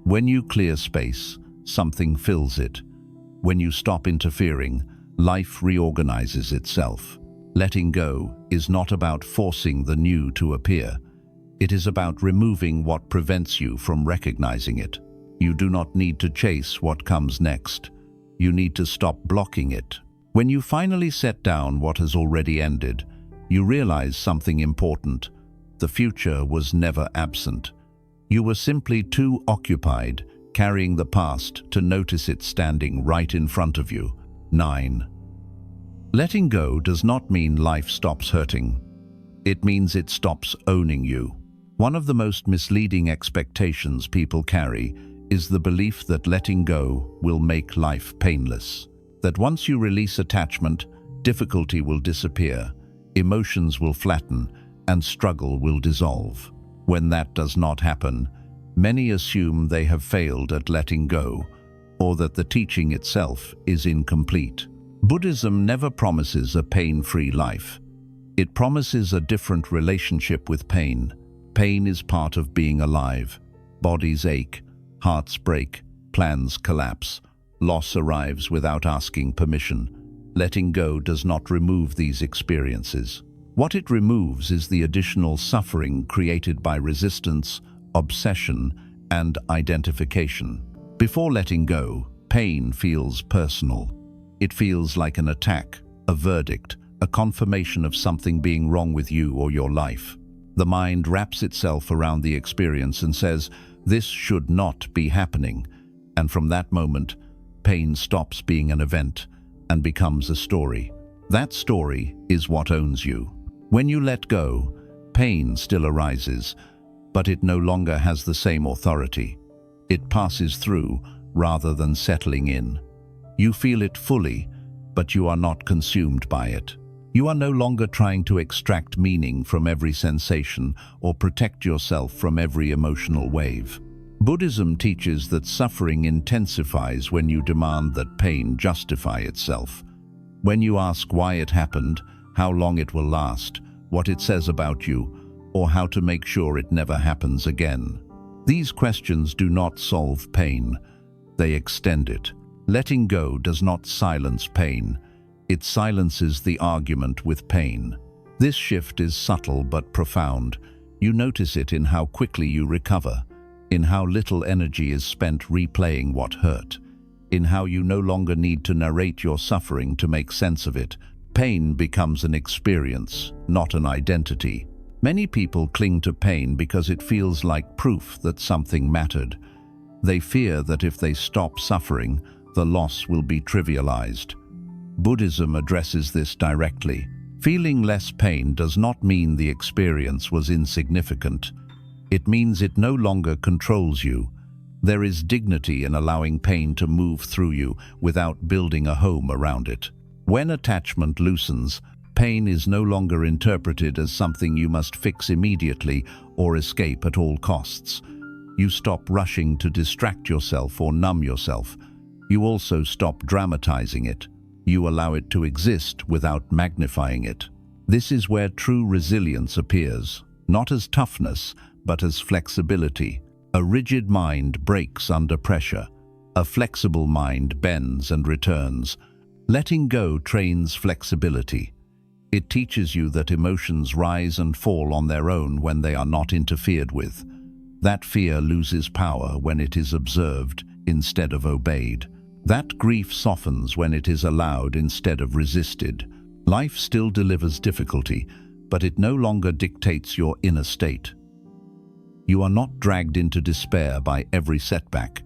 When you clear space, something fills it. When you stop interfering, life reorganizes itself. Letting go is not about forcing the new to appear. It is about removing what prevents you from recognizing it. You do not need to chase what comes next. You need to stop blocking it. When you finally set down what has already ended, you realize something important. The future was never absent. You were simply too occupied carrying the past to notice it standing right in front of you. 9. Letting go does not mean life stops hurting. It means it stops owning you. One of the most misleading expectations people carry is the belief that letting go will make life painless. That once you release attachment, difficulty will disappear, emotions will flatten, and struggle will dissolve. When that does not happen, many assume they have failed at letting go, or that the teaching itself is incomplete. Buddhism never promises a pain-free life. It promises a different relationship with pain. Pain is part of being alive. Bodies ache, hearts break, plans collapse. Loss arrives without asking permission. Letting go does not remove these experiences. What it removes is the additional suffering created by resistance, obsession, and identification. Before letting go, pain feels personal. It feels like an attack, a verdict, a confirmation of something being wrong with you or your life. The mind wraps itself around the experience and says, "This should not be happening." And from that moment, pain stops being an event and becomes a story. That story is what owns you. When you let go, pain still arises, but it no longer has the same authority. It passes through rather than settling in. You feel it fully, but you are not consumed by it. You are no longer trying to extract meaning from every sensation or protect yourself from every emotional wave. Buddhism teaches that suffering intensifies when you demand that pain justify itself. When you ask why it happened, how long it will last, what it says about you, or how to make sure it never happens again. These questions do not solve pain, they extend it. Letting go does not silence pain, it silences the argument with pain. This shift is subtle but profound. You notice it in how quickly you recover, in how little energy is spent replaying what hurt, in how you no longer need to narrate your suffering to make sense of it. Pain becomes an experience, not an identity. Many people cling to pain because it feels like proof that something mattered. They fear that if they stop suffering, the loss will be trivialized. Buddhism addresses this directly. Feeling less pain does not mean the experience was insignificant. It means it no longer controls you. There is dignity in allowing pain to move through you without building a home around it. When attachment loosens, pain is no longer interpreted as something you must fix immediately or escape at all costs. You stop rushing to distract yourself or numb yourself. You also stop dramatizing it. You allow it to exist without magnifying it. This is where true resilience appears, not as toughness, but as flexibility. A rigid mind breaks under pressure. A flexible mind bends and returns. Letting go trains flexibility. It teaches you that emotions rise and fall on their own when they are not interfered with. That fear loses power when it is observed instead of obeyed. That grief softens when it is allowed instead of resisted. Life still delivers difficulty, but it no longer dictates your inner state. You are not dragged into despair by every setback.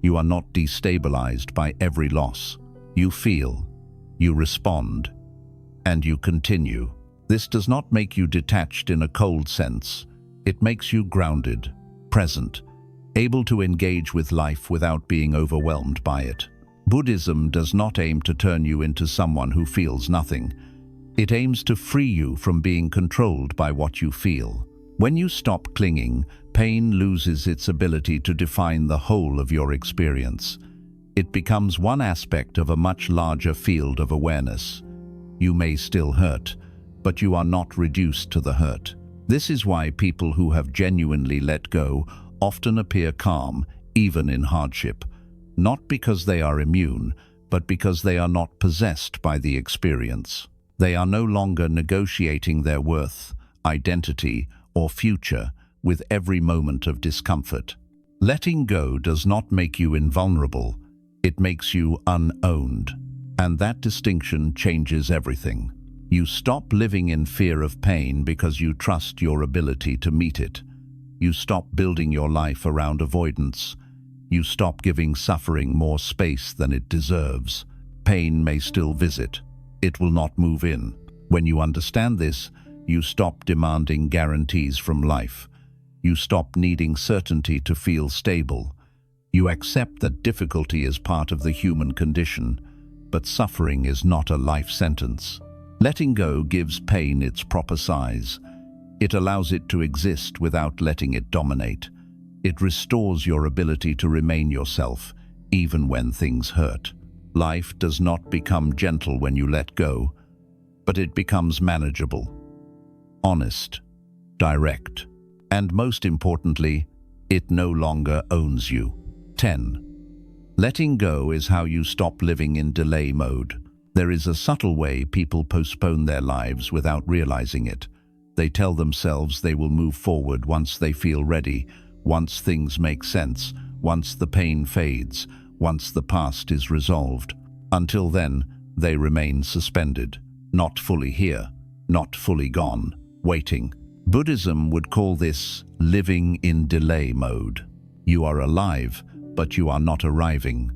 You are not destabilized by every loss. You feel, you respond, and you continue. This does not make you detached in a cold sense. It makes you grounded, present, able to engage with life without being overwhelmed by it. Buddhism does not aim to turn you into someone who feels nothing. It aims to free you from being controlled by what you feel. When you stop clinging, pain loses its ability to define the whole of your experience. It becomes one aspect of a much larger field of awareness. You may still hurt, but you are not reduced to the hurt. This is why people who have genuinely let go often appear calm, even in hardship. Not because they are immune, but because they are not possessed by the experience. They are no longer negotiating their worth, identity, or future with every moment of discomfort. Letting go does not make you invulnerable, it makes you unowned. And that distinction changes everything. You stop living in fear of pain because you trust your ability to meet it. You stop building your life around avoidance. You stop giving suffering more space than it deserves. Pain may still visit. It will not move in. When you understand this, you stop demanding guarantees from life. You stop needing certainty to feel stable. You accept that difficulty is part of the human condition, but suffering is not a life sentence. Letting go gives pain its proper size. It allows it to exist without letting it dominate. It restores your ability to remain yourself, even when things hurt. Life does not become gentle when you let go, but it becomes manageable, honest, direct, and most importantly, it no longer owns you. 10. Letting go is how you stop living in delay mode. There is a subtle way people postpone their lives without realizing it. They tell themselves they will move forward once they feel ready, once things make sense, once the pain fades, once the past is resolved. Until then, they remain suspended, not fully here, not fully gone, waiting. Buddhism would call this living in delay mode. You are alive, but you are not arriving.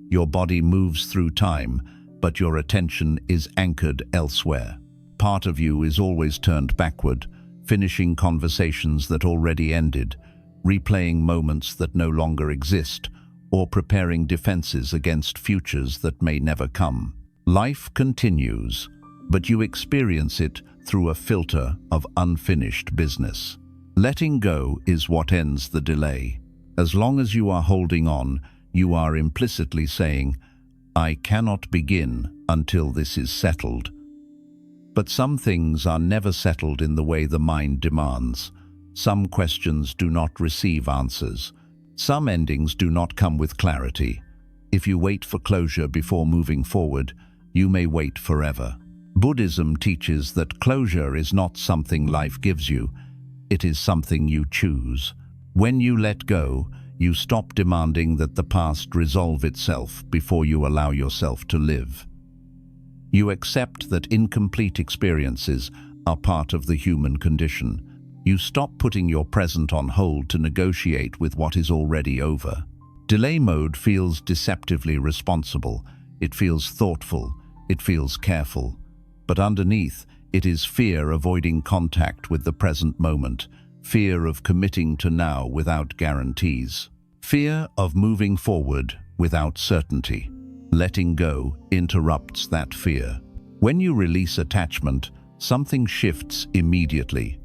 Your body moves through time, but your attention is anchored elsewhere. Part of you is always turned backward, finishing conversations that already ended, replaying moments that no longer exist, or preparing defenses against futures that may never come. Life continues, but you experience it through a filter of unfinished business. Letting go is what ends the delay. As long as you are holding on, you are implicitly saying, "I cannot begin until this is settled." But some things are never settled in the way the mind demands. Some questions do not receive answers. Some endings do not come with clarity. If you wait for closure before moving forward, you may wait forever. Buddhism teaches that closure is not something life gives you. It is something you choose. When you let go, you stop demanding that the past resolve itself before you allow yourself to live. You accept that incomplete experiences are part of the human condition. You stop putting your present on hold to negotiate with what is already over. Delay mode feels deceptively responsible. It feels thoughtful. It feels careful. But underneath, it is fear avoiding contact with the present moment, fear of committing to now without guarantees, fear of moving forward without certainty. Letting go interrupts that fear. When you release attachment, something shifts immediately,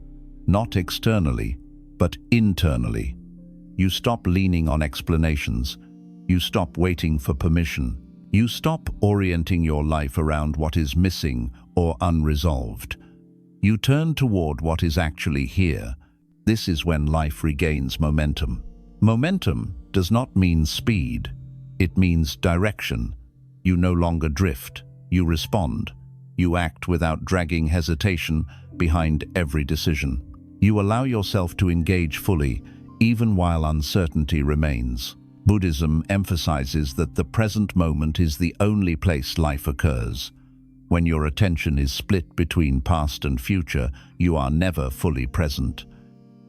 not externally, but internally. You stop leaning on explanations. You stop waiting for permission. You stop orienting your life around what is missing or unresolved. You turn toward what is actually here. This is when life regains momentum. Momentum does not mean speed. It means direction. You no longer drift. You respond. You act without dragging hesitation behind every decision. You allow yourself to engage fully, even while uncertainty remains. Buddhism emphasizes that the present moment is the only place life occurs. When your attention is split between past and future, you are never fully present.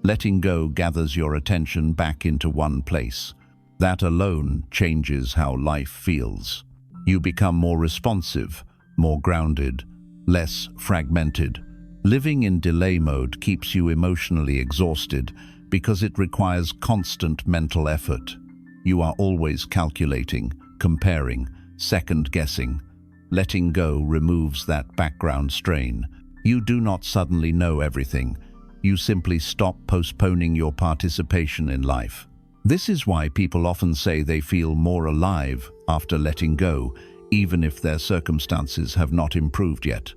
Letting go gathers your attention back into one place. That alone changes how life feels. You become more responsive, more grounded, less fragmented. Living in delay mode keeps you emotionally exhausted because it requires constant mental effort. You are always calculating, comparing, second-guessing. Letting go removes that background strain. You do not suddenly know everything. You simply stop postponing your participation in life. This is why people often say they feel more alive after letting go, even if their circumstances have not improved yet.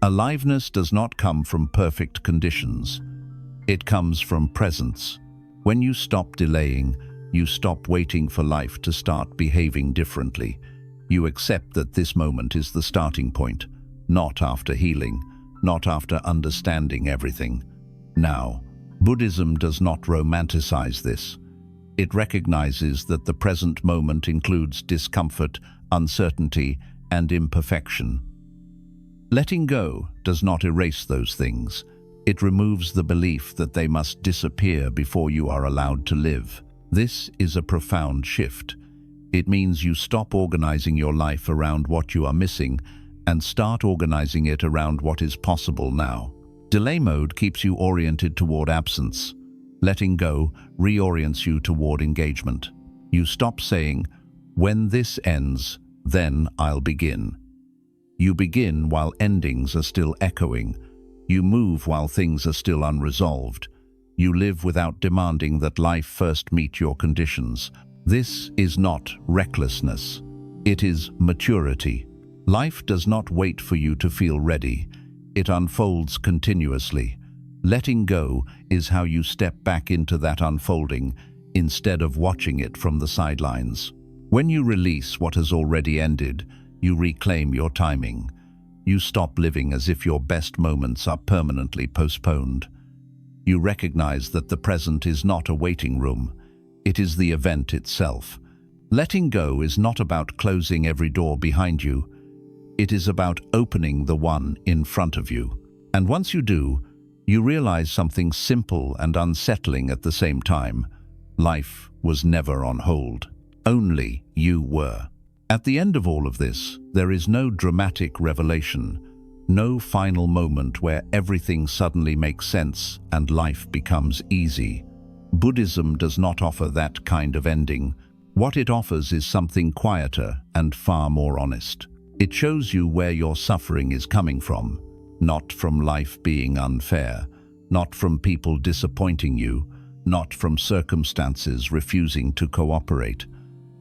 Aliveness does not come from perfect conditions. It comes from presence. When you stop delaying, you stop waiting for life to start behaving differently. You accept that this moment is the starting point, not after healing, not after understanding everything. Now, Buddhism does not romanticize this. It recognizes that the present moment includes discomfort, uncertainty, and imperfection. Letting go does not erase those things. It removes the belief that they must disappear before you are allowed to live. This is a profound shift. It means you stop organizing your life around what you are missing and start organizing it around what is possible now. Delay mode keeps you oriented toward absence. Letting go reorients you toward engagement. You stop saying, "When this ends, then I'll begin." You begin while endings are still echoing. You move while things are still unresolved. You live without demanding that life first meet your conditions. This is not recklessness. It is maturity. Life does not wait for you to feel ready. It unfolds continuously. Letting go is how you step back into that unfolding instead of watching it from the sidelines. When you release what has already ended, you reclaim your timing. You stop living as if your best moments are permanently postponed. You recognize that the present is not a waiting room. It is the event itself. Letting go is not about closing every door behind you. It is about opening the one in front of you. And once you do, you realize something simple and unsettling at the same time. Life was never on hold. Only you were. At the end of all of this, there is no dramatic revelation, no final moment where everything suddenly makes sense and life becomes easy. Buddhism does not offer that kind of ending. What it offers is something quieter and far more honest. It shows you where your suffering is coming from, not from life being unfair, not from people disappointing you, not from circumstances refusing to cooperate,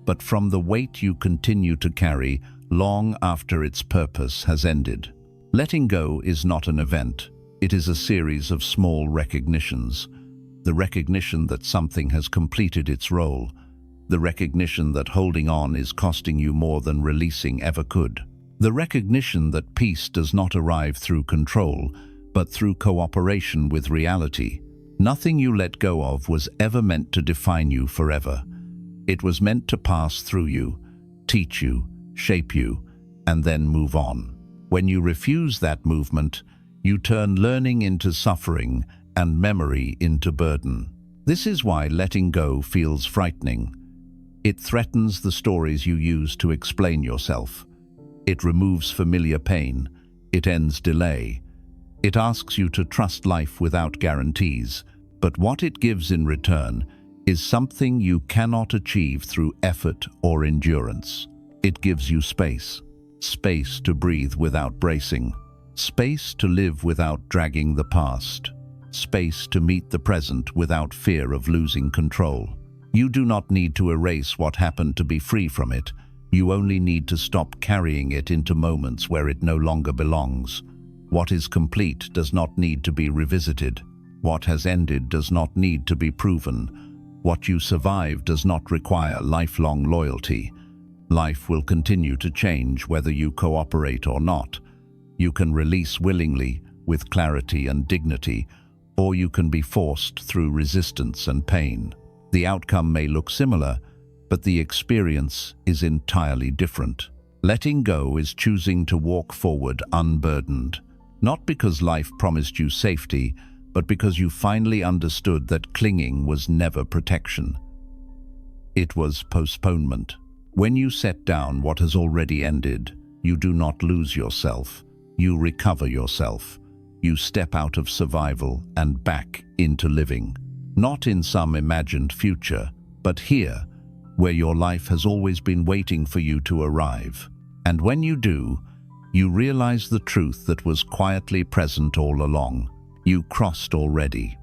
but from the weight you continue to carry long after its purpose has ended. Letting go is not an event. It is a series of small recognitions. The recognition that something has completed its role. The recognition that holding on is costing you more than releasing ever could. The recognition that peace does not arrive through control, but through cooperation with reality. Nothing you let go of was ever meant to define you forever. It was meant to pass through you, teach you, shape you, and then move on. When you refuse that movement, you turn learning into suffering and memory into burden. This is why letting go feels frightening. It threatens the stories you use to explain yourself. It removes familiar pain. It ends delay. It asks you to trust life without guarantees, but what it gives in return is something you cannot achieve through effort or endurance. It gives you space. Space to breathe without bracing. Space to live without dragging the past. Space to meet the present without fear of losing control. You do not need to erase what happened to be free from it. You only need to stop carrying it into moments where it no longer belongs. What is complete does not need to be revisited. What has ended does not need to be proven. What you survive does not require lifelong loyalty. Life will continue to change whether you cooperate or not. You can release willingly, with clarity and dignity, or you can be forced through resistance and pain. The outcome may look similar, but the experience is entirely different. Letting go is choosing to walk forward unburdened, not because life promised you safety, but because you finally understood that clinging was never protection. It was postponement. When you set down what has already ended, you do not lose yourself. You recover yourself. You step out of survival and back into living. Not in some imagined future, but here, where your life has always been waiting for you to arrive. And when you do, you realize the truth that was quietly present all along. You crossed already.